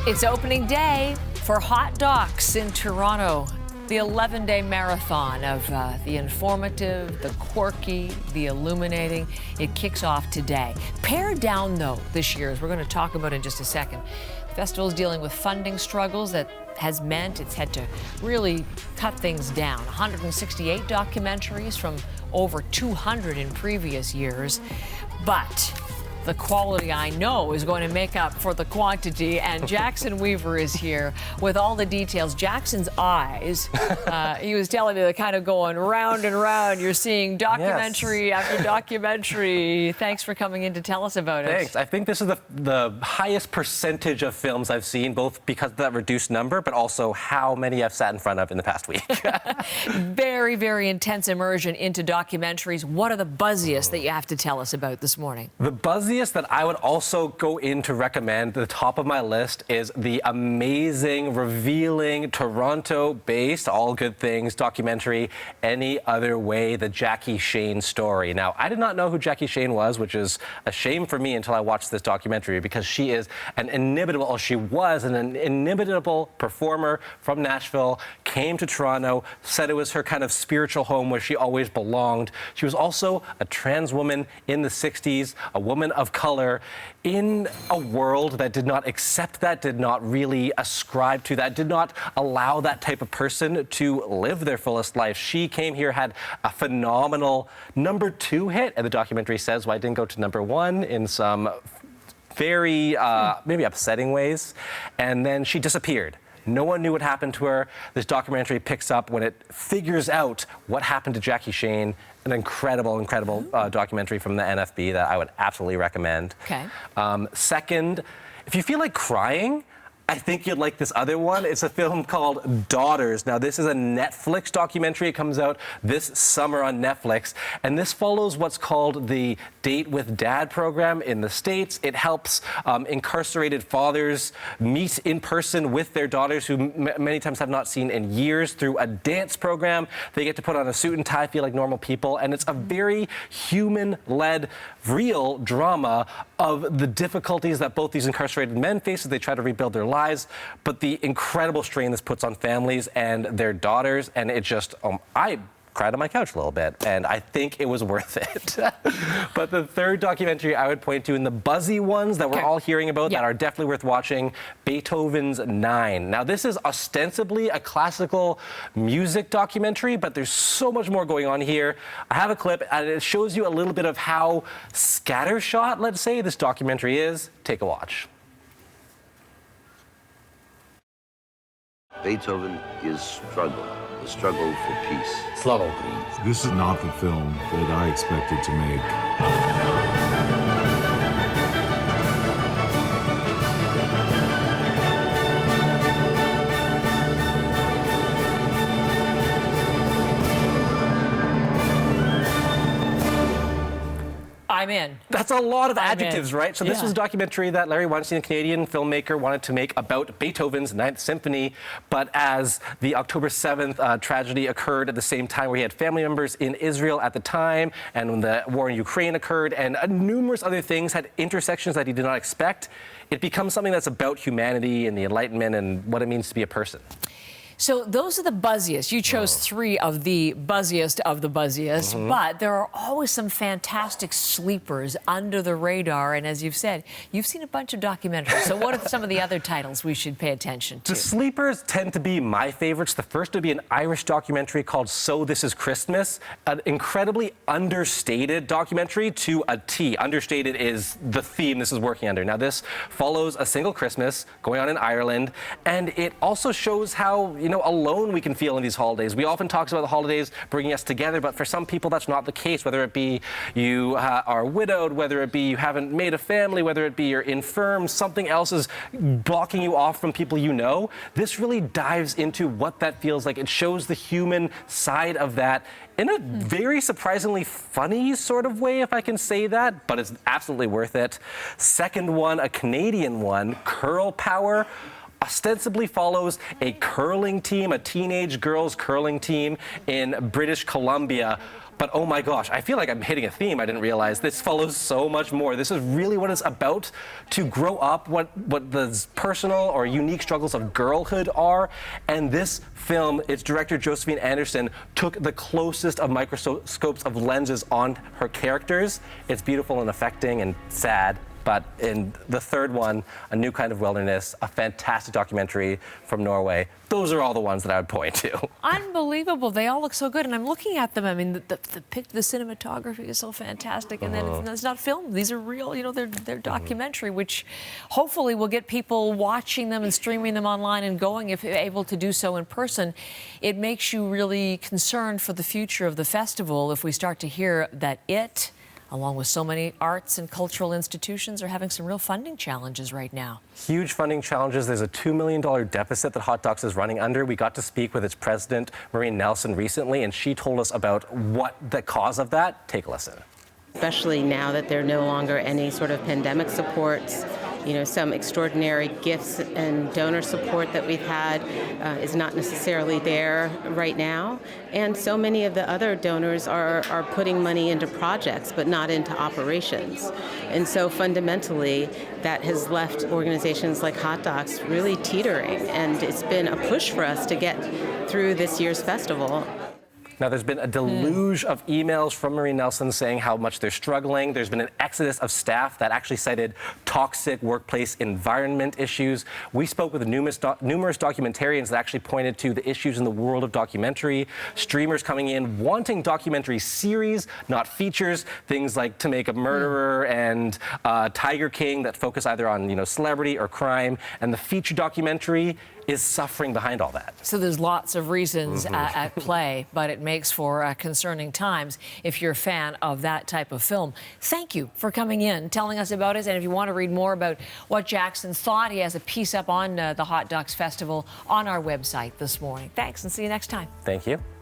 It's opening day for Hot Docs in Toronto. The 11-day marathon of the informative, the quirky, the illuminating. It kicks off today. Pared down, though, this year, as we're going to talk about in just a second. The festival is dealing with funding struggles that has meant it's had to really cut things down. 168 documentaries from over 200 in previous years. But the quality, I know, is going to make up for the quantity, and Jackson Weaver is here with all the details. Jackson's eyes, he was telling me, they're kind of going round and round. You're seeing documentary after documentary. Thanks for coming in to tell us about it. Thanks. I think this is the highest percentage of films I've seen, both because of that reduced number, but also how many I've sat in front of in the past week. Very, very intense immersion into documentaries. What are the buzziest that you have to tell us about this morning? The buzziest that I would also go in to recommend, the top of my list, is the amazing, revealing, Toronto-based, all good things, documentary, Any Other Way, the Jackie Shane story. Now, I did not know who Jackie Shane was, which is a shame for me until I watched this documentary, because she is an inimitable, she was an inimitable performer from Nashville, came to Toronto, said it was her kind of spiritual home where she always belonged. She was also a trans woman in the 60s, a woman of color in a world that did not accept that, did not really ascribe to that, did not allow that type of person to live their fullest life. She came here, had a phenomenal #2 hit, and the documentary says why it didn't go to #1 in some very maybe upsetting ways, and then she disappeared. No one knew what happened to her. This documentary picks up when it figures out what happened to Jackie Shane. An incredible documentary from the NFB that I would absolutely recommend. Okay. Second, if you feel like crying, I think you'd like this other one. It's a film called Daughters. Now, this is a Netflix documentary. It comes out this summer on Netflix. And this follows what's called the Date with Dad program in the States. It helps incarcerated fathers meet in person with their daughters who many times have not seen in years through a dance program. They get to put on a suit and tie, feel like normal people. And it's a very human-led, real drama of the difficulties that both these incarcerated men face as they try to rebuild their lives, but the incredible strain this puts on families and their daughters. And it just, I cried on my couch a little bit, and I think it was worth it. But the third documentary I would point to, in the buzzy ones that we're all hearing about that are definitely worth watching, Beethoven's 9. Now, this is ostensibly a classical music documentary, but there's so much more going on here. I have a clip, and it shows you a little bit of how scattershot, let's say, this documentary is. Take a watch. Beethoven is struggle, the struggle for peace. Sluggle, please. This is not the film that I expected to make. I'm in. That's a lot of adjectives, right? So this was a documentary that Larry Weinstein, a Canadian filmmaker, wanted to make about Beethoven's 9th Symphony. But as the October 7th tragedy occurred at the same time, where he had family members in Israel at the time, and when the war in Ukraine occurred, and numerous other things had intersections that he did not expect, it becomes something that's about humanity and the Enlightenment and what it means to be a person. So those are the buzziest. You chose 3 of the buzziest, but there are always some fantastic sleepers under the radar. And as you've said, you've seen a bunch of documentaries. So what are some of the other titles we should pay attention to? The sleepers tend to be my favorites. The first would be an Irish documentary called So This Is Christmas, an incredibly understated documentary to a T. Understated is the theme this is working under. Now, this follows a single Christmas going on in Ireland, and it also shows how, alone we can feel in these holidays. We often talk about the holidays bringing us together, but for some people that's not the case, whether it be you are widowed, whether it be you haven't made a family, whether it be you're infirm, something else is blocking you off from people you know. This really dives into what that feels like. It shows the human side of that in a very surprisingly funny sort of way, if I can say that, but it's absolutely worth it. Second one, a Canadian one, Curl Power. ostensibly follows a curling team, a teenage girls curling team in British Columbia. But oh my gosh, I feel like I'm hitting a theme I didn't realize. This follows so much more. This is really what it's about, to grow up, what the personal or unique struggles of girlhood are. And this film, its director Josephine Anderson took the closest of microscopes of lenses on her characters. It's beautiful and affecting and sad. But in the third one, A New Kind of Wilderness, a fantastic documentary from Norway. Those are all the ones that I would point to. Unbelievable. They all look so good. And I'm looking at them. I mean, the cinematography is so fantastic. And then it's not filmed. These are real, you know, they're documentary, which hopefully will get people watching them and streaming them online and going, if able to do so in person. It makes you really concerned for the future of the festival if we start to hear that along with so many arts and cultural institutions, are having some real funding challenges right now. Huge funding challenges. There's a $2 million deficit that Hot Docs is running under. We got to speak with its president, Maureen Nelson, recently, and she told us about what the cause of that. Take a listen. Especially now that there are no longer any sort of pandemic supports. You know, some extraordinary gifts and donor support that we've had is not necessarily there right now. And so many of the other donors are putting money into projects, but not into operations. And so fundamentally, that has left organizations like Hot Docs really teetering. And it's been a push for us to get through this year's festival. Now, there's been a deluge of emails from Maureen Nelson saying how much they're struggling. There's been an exodus of staff that actually cited toxic workplace environment issues. We spoke with numerous documentarians that actually pointed to the issues in the world of documentary. Streamers coming in wanting documentary series, not features. Things like To Make a Murderer and Tiger King that focus either on, you know, celebrity or crime. And the feature documentary is suffering behind all that. So there's lots of reasons at play, but it makes for concerning times if you're a fan of that type of film. Thank you for coming in, telling us about it. And if you want to read more about what Jackson thought, he has a piece up on the Hot Docs Festival on our website this morning. Thanks, and see you next time. Thank you.